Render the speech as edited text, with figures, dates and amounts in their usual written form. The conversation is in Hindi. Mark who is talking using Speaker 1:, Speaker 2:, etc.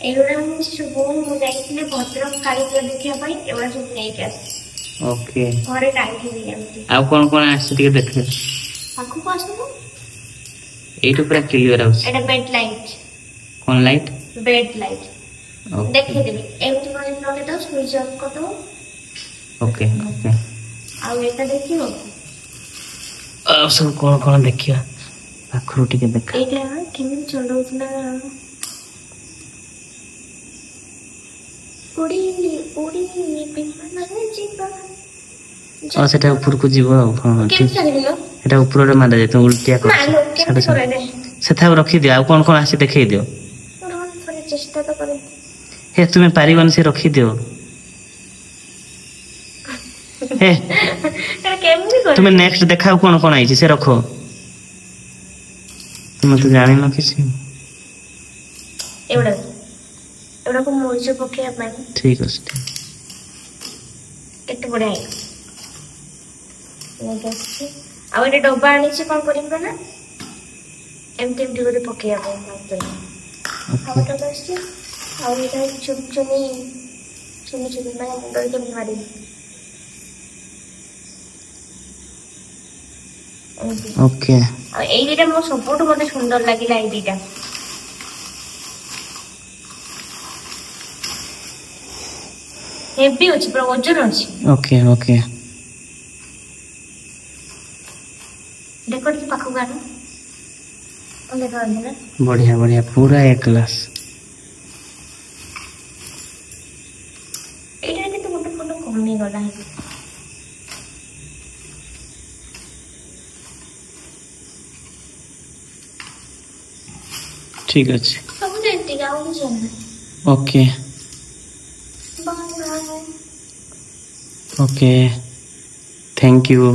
Speaker 1: एगुड़ा सब मुझे भद्रक कालीपूजा देखा एगुड़ा सब नहीं आस
Speaker 2: ओके
Speaker 1: घरे टांगी दिए
Speaker 2: आ कौन कौन आसी टिके देखे
Speaker 1: आखु आसनु
Speaker 2: एटू पूरा क्लियर आउस
Speaker 1: एटा बेड लाइट
Speaker 2: कौन लाइट
Speaker 1: बेड लाइट देखे देबे एमती कोन नले तो स्विच ऑन कर दो
Speaker 2: ओके ओके
Speaker 1: आ एटा देखियो
Speaker 2: अब सब कौन कौन देखिया आखरु टिके देखा
Speaker 1: एटा केमन चलौतना उड़ी उड़ी विमान जीवा
Speaker 2: और सेटा ऊपर को जीव हां ठीक एटा ऊपर रे मादा जेतो उल्टिया कर सेथा रखी दियो आ कौन कौन आसी देखै दियो
Speaker 1: रोन पर चेष्टा तो करे
Speaker 2: हे तुम्हें पारिबन से रखी दियो हे
Speaker 1: केमनी कर
Speaker 2: तुम्हें नेक्स्ट देखाओ कौन कौन आइछि से रखो तुम तो जानि न किसी
Speaker 1: एवडा एवडा को मोइछ पके अपन
Speaker 2: ठीक है
Speaker 1: केते बडा है ये कैसे अब ये डब्बा आनी से कौन करेंगे ना एमटी एमटी करे पके अपन मात्र हम तो बस और ये चुप चुनी मैं डर के मारी
Speaker 2: ओके
Speaker 1: अब एई दिटा मो सपोर्ट मते सुंदर लागिला एई दिटा हेवी अछि पर वजन अछि
Speaker 2: ओके ओके
Speaker 1: देखो टी पाखु गानो ओले गानो ना
Speaker 2: बढ़िया बढ़िया पूरा एक क्लास
Speaker 1: एटा के तो मोटे फोटो कम नहीं गला है
Speaker 2: ठीक अछि
Speaker 1: सब देती गाओ जन
Speaker 2: okay
Speaker 1: bye bye
Speaker 2: okay thank you